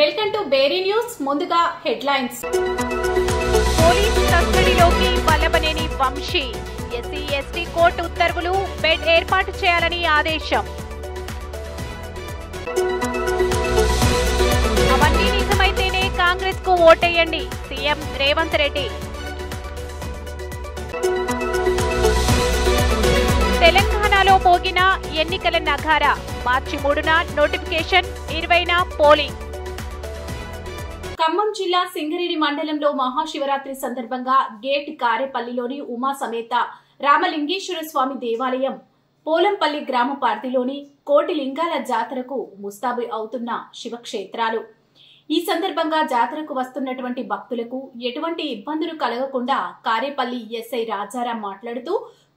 Welcome to బేరీ news. ముందుగా headlines. Police కస్టడీలోకి Vallabhaneni Vamsi. SC ST court ఉత్తర్వులు, బెడ్ ఏర్పాటు చేయాలని ఆదేశం. అవన్నీ నిజమైతేనే కాంగ్రెస్ కు ఓటేయండి, సీఎం రేవంత్ రెడ్డి. తెలంగాణలో మోగిన ఎన్నికల నగారా. మార్చి 3న నోటిఫికేషన్, 20న పోలింగ్. ఖమ్మం జిల్లా సింగరేణి మండలంలో మహాశివరాత్రి సందర్భంగా గేట్ కారేపల్లిలోని ఉమా సమేత రామలింగేశ్వర స్వామి దేవాలయం, పోలంపల్లి గ్రామ పరిధిలోని కోటి లింగాల జాతరకు ముస్తాబు అవుతున్న శివక్షేత్రాలు. ఈ సందర్భంగా జాతరకు వస్తున్నటువంటి భక్తులకు ఎటువంటి ఇబ్బందులు కలగకుండా కారేపల్లి ఎస్ఐ రాజారాం మాట్లాడుతూ,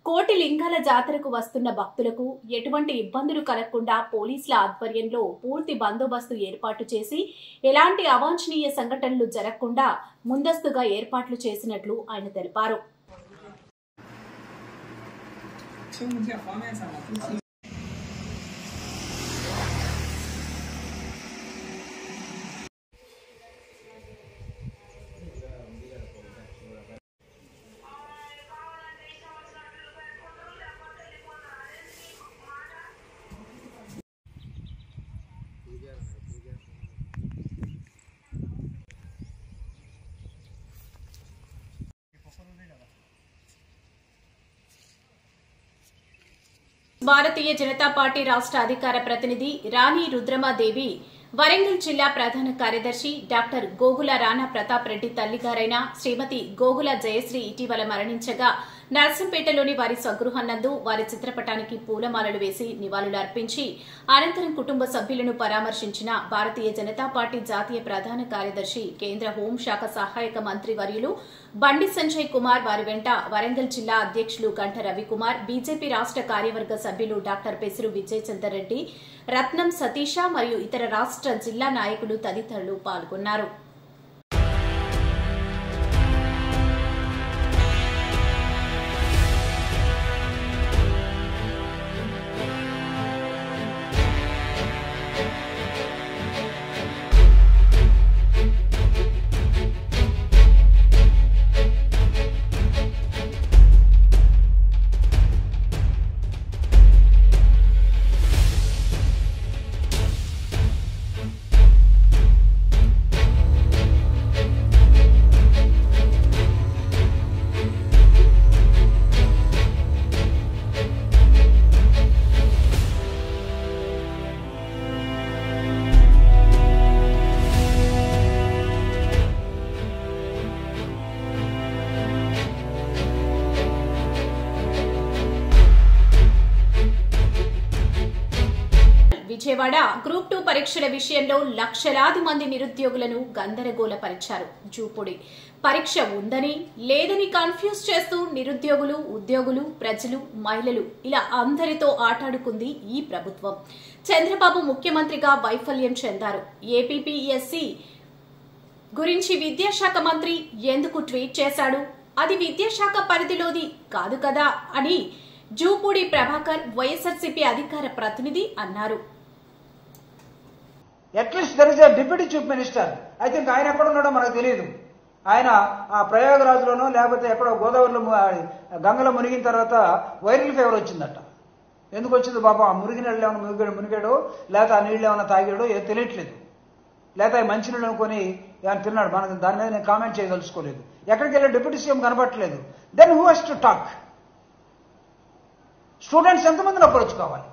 కోటి లింగాల జాతరకు వస్తున్న భక్తులకు ఎటువంటి ఇబ్బందులు కలగకుండా పోలీసుల ఆధ్వర్యంలో పూర్తి బందోబస్తు ఏర్పాటు చేసి ఎలాంటి అవాంఛనీయ సంఘటనలు జరగకుండా ముందస్తుగా ఏర్పాట్లు చేసినట్లు ఆయన తెలిపారు. భారతీయ జనతా పార్టీ రాష్ట్ర అధికార ప్రతినిధి రాణి రుద్రమాదేవి, వరంగల్ జిల్లా ప్రధాన కార్యదర్శి డాక్టర్ గోగుల రాణా ప్రతాప్ రెడ్డి తల్లిగారైన శ్రీమతి గోగుల జయశ్రీ ఇటీవల మరణించగా నర్సంపేటలోని వారి స్వగృహనందు వారి చిత్రపటానికి పూలమాలలు వేసి నివాళులర్పించి అనంతరం కుటుంబ సభ్యులను పరామర్శించిన భారతీయ జనతా పార్టీ జాతీయ ప్రధాన కార్యదర్శి, కేంద్ర హోంశాఖ సహాయక మంత్రి వర్యులు బండి సంజయ్ కుమార్, వారి వెంట వరంగల్ జిల్లా అధ్యక్షులు గంట రవికుమార్, బీజేపీ రాష్ట్ర కార్యవర్గ సభ్యులు డాక్టర్ పెసురు విజయ్ చందర్ రెడ్డి, రత్నం సతీష మరియు ఇతర రాష్ట్ర జిల్లా నాయకులు తదితరులు పాల్గొన్నారు. విజయవాడ గ్రూప్ 2 పరీక్షల విషయంలో లక్షలాది మంది నిరుద్యోగులను గందరగోళపరిచారు. జూపూడి పరీక్ష ఉందని లేదని కన్ఫ్యూజ్ చేస్తూ నిరుద్యోగులు, ఉద్యోగులు, ప్రజలు, మహిళలు ఇలా అందరితో ఆటాడుకుంది ఈ ప్రభుత్వం. చంద్రబాబు ముఖ్యమంత్రిగా వైఫల్యం చెందారు. ఏపీపీఎస్సీ గురించి విద్యాశాఖ మంత్రి ఎందుకు ట్వీట్ చేశాడు? అది విద్యాశాఖ పరిధిలోది కాదు కదా అని జూపూడి ప్రభాకర్, వైఎస్ఆర్సీపీ అధికార ప్రతినిధి అన్నారు. At least there is a deputy chief minister. I think ఆయన ఎక్కడ ఉన్నాడో మనకు తెలియదు. ఆయన ఆ ప్రయాగరాజులోనో లేకపోతే ఎక్కడో గోదావరిలో గంగలో మునిగిన తర్వాత వైరల్ ఫీవర్ వచ్చిందట. ఎందుకు వచ్చింది బాబా? ఆ మునిగి నీళ్ళు ఏమైనా మునిగాడో లేకపోతే ఆ నీళ్ళు ఏమైనా తాగాడో ఏదో తెలియట్లేదు. లేకపోతే మంచి నీళ్ళు అనుకొని ఏమైనా తిన్నాడు. మనకు దాని మీద నేను కామెంట్ చేయదలుచుకోలేదు. ఎక్కడికి వెళ్ళి డిప్యూటీ సీఎం కనపట్టలేదు. Then who has to talk? Students ఎంతమందిని అప్రోచ్ కావాలి?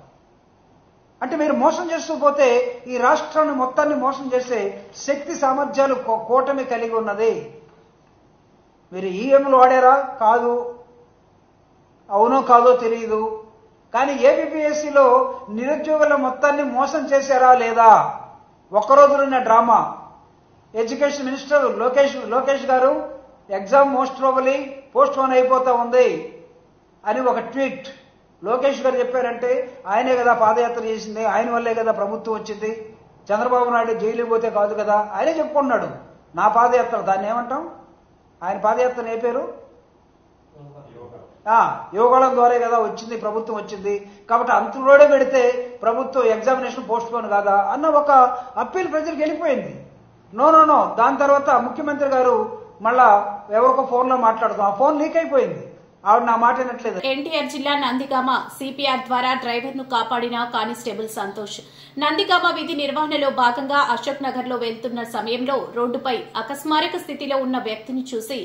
అంటే మీరు మోసం చేస్తూ పోతే ఈ రాష్ట్రాన్ని మొత్తాన్ని మోసం చేసే శక్తి సామర్థ్యాలు కూటమి కలిగి ఉన్నది. మీరు ఈఎంలు వాడారా? కాదు. అవునో కాదో తెలియదు. కానీ ఏపీపీఎస్సీలో నిరుద్యోగుల మొత్తాన్ని మోసం చేశారా లేదా? ఒక్కరోజులున్న డ్రామా. ఎడ్యుకేషన్ మినిస్టర్ లోకేష్ గారు exam most probably post phone అయిపోతా ఉంది అని ఒక ట్వీట్ లోకేష్ గారు చెప్పారంటే ఆయనే కదా పాదయాత్ర చేసింది, ఆయన వల్లే కదా ప్రభుత్వం వచ్చింది, చంద్రబాబు నాయుడు జైలుకి పోతే కాదు కదా, ఆయనే చెప్పుకున్నాడు. నా పాదయాత్ర, దాన్ని ఏమంటాం? ఆయన పాదయాత్ర ఏ పేరు? యోగాళం ద్వారా కదా వచ్చింది, ప్రభుత్వం వచ్చింది, కాబట్టి అంతలోనే పెడితే ప్రభుత్వం ఎగ్జామినేషన్ పోస్ట్ పోన్ కాదా అన్న ఒక అప్పీల్ ప్రజలకు వెళ్ళిపోయింది. నో దాని తర్వాత ముఖ్యమంత్రి గారు మళ్ళా ఎవరికో ఫోన్లో మాట్లాడుతాం, ఆ ఫోన్ లీక్ అయిపోయింది, ఆవిడ నా మాట వినట్లేదు. ఎన్టీఆర్ జిల్లా నందిగామ సిపిఆర్ ద్వారా డ్రైవర్ ను కాపాడిన కానిస్టేబుల్ సంతోష్. నందిగామ విధి నిర్వహణలో భాగంగా అశోక్ నగర్ లో వెళ్తున్న సమయంలో రోడ్డుపై అకస్మారక స్థితిలో ఉన్న వ్యక్తిని చూసి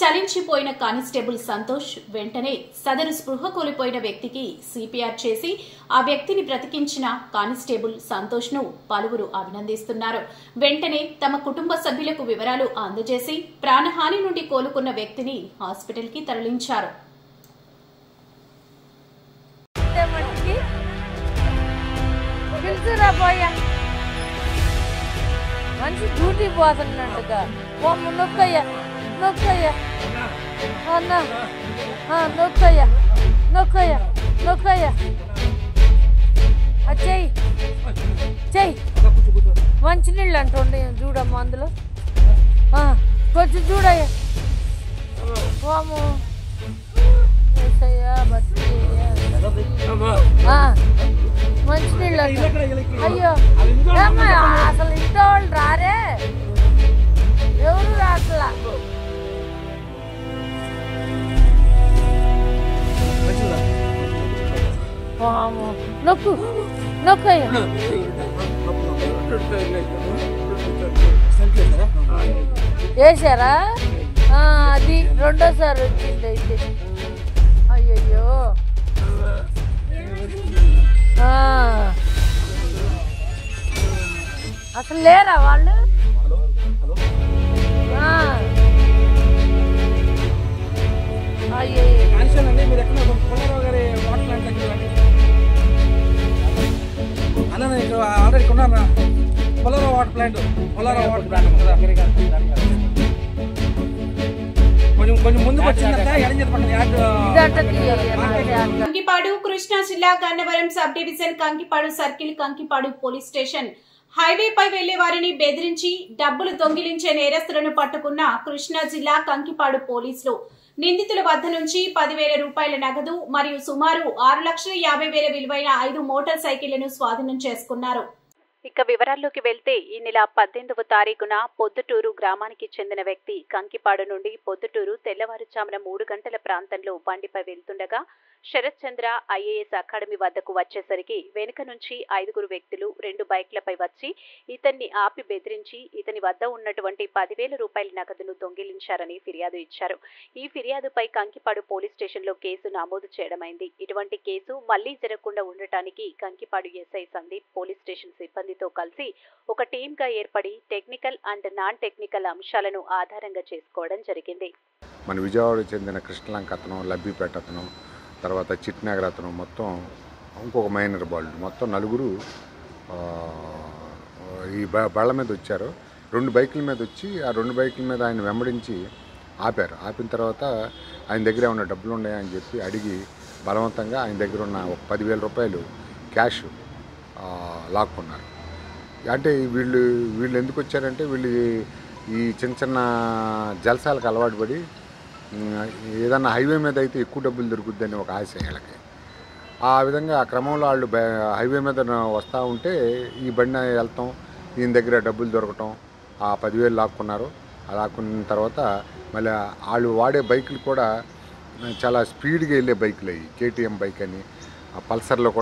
చలించిపోయిన కానిస్టేబుల్ సంతోష్ వెంటనే సదరు స్పృహ కోల్పోయిన వ్యక్తికి సిపిఆర్ చేసి ఆ వ్యక్తిని బ్రతికించిన కానిస్టేబుల్ సంతోష్ ను పలువురు అభినందిస్తున్నారు. వెంటనే తమ కుటుంబ సభ్యులకు వివరాలు అందజేసి ప్రాణహాని నుండి కోలుకున్న వ్యక్తిని హాస్పిటల్ కి తరలించారు. మంచి డ్యూటీ పోతున్నట్టుగా నొక్కయ్యా నొక్కయ్యా అన్నా నొక్కయ్యా నొక్కయ్యా నొక్కయ్యా చెయ్యి చెయ్యి మంచినీళ్ళు అంటుండే చూడమ్మా అందులో కొంచెం చూడయ్యా వాము మంచినీళ్ళు అయ్యో అసలు ఇంట్లో వాళ్ళు రారే, ఎవరు రాట్లా. నొక్కు నొక్కయ్యా వేసారా? అది రెండోసారి వచ్చింది అయితే. అయ్యయ్యో అసలు లేరా వాళ్ళు? ఆల్రెడీ కొన్నారా పొలారో వాటర్ ప్లాంట్ కొంచెం ముందుకు కంకిపాడు కృష్ణా జిల్లా Gannavaram sub division Kankipadu circle Kankipadu police station హైవేపై వెళ్లే వారిని బెదిరించి డబ్బులు దొంగిలించే నేరస్తులను పట్టుకున్న కృష్ణా జిల్లా కంకిపాడు పోలీసులు నిందితుల వద్ద నుంచి 10,000 రూపాయల నగదు మరియు సుమారు 6,50,000 విలువైన 5 మోటార్ సైకిళ్లను స్వాధీనం చేసుకున్నారు. ఇక వివరాల్లోకి వెళ్తే ఈ నెల 18వ తారీఖున పొద్దుటూరు గ్రామానికి చెందిన వ్యక్తి కంకిపాడు నుండి పొద్దుటూరు తెల్లవారుజామున 3 గంటల ప్రాంతంలో బండిపై వెళ్తుండగా శరత్ చంద్ర ఐఏఎస్ అకాడమీ వద్దకు వచ్చేసరికి వెనుక నుంచి 5 వ్యక్తులు 2 బైక్లపై వచ్చి ఇతన్ని ఆపి బెదిరించి ఇతని వద్ద ఉన్నటువంటి 10,000 రూపాయల నగదును దొంగిలించారని ఫిర్యాదు ఇచ్చారు. ఈ ఫిర్యాదుపై కంకిపాడు పోలీస్ స్టేషన్లో కేసు నమోదు చేయడమైంది. ఇటువంటి కేసు మళ్లీ జరగకుండా ఉండటానికి Kankipadu SI Sandeep police station సిబ్బందితో కలిసి ఒక టీమ్గా ఏర్పడి టెక్నికల్ అండ్ నాన్ టెక్నికల్ అంశాలను ఆధారంగా చేసుకోవడం జరిగింది. మన విజయవాడకు చెందిన కృష్ణలంక అతను, లబ్బిపేట అతను, తర్వాత చిట్నగర్ అతను, మొత్తం ఇంకొక మైనర్ బాల్, మొత్తం 4 ఈ బళ్ళ మీద వచ్చారు. 2 బైకుల మీద వచ్చి ఆ 2 బైకుల మీద ఆయన వెంబడించి ఆపారు. ఆపిన తర్వాత ఆయన దగ్గర ఏమన్నా డబ్బులు ఉన్నాయని చెప్పి అడిగి బలవంతంగా ఆయన దగ్గర ఉన్న ఒక 10,000 రూపాయలు క్యాష్ లాక్కున్నారు. అంటే వీళ్ళు ఎందుకు వచ్చారంటే వీళ్ళు ఈ చిన్న జలసాలకు అలవాటు పడి ఏదన్నా హైవే మీద అయితే ఎక్కువ డబ్బులు దొరుకుద్దని ఒక ఆశ వీళ్ళకి. ఆ విధంగా ఆ క్రమంలో వాళ్ళు హైవే మీద వస్తూ ఉంటే ఈ బండి వెళ్తాం, ఈయన దగ్గర డబ్బులు దొరకటం, ఆ 10,000 లాక్కున్నారు. ఆ లాక్కున్న తర్వాత మళ్ళీ వాళ్ళు వాడే బైకులు కూడా చాలా స్పీడ్గా వెళ్ళే బైకులు అయ్యి, కేటీఎం బైక్ అని, ఆ పల్సర్లో కూడా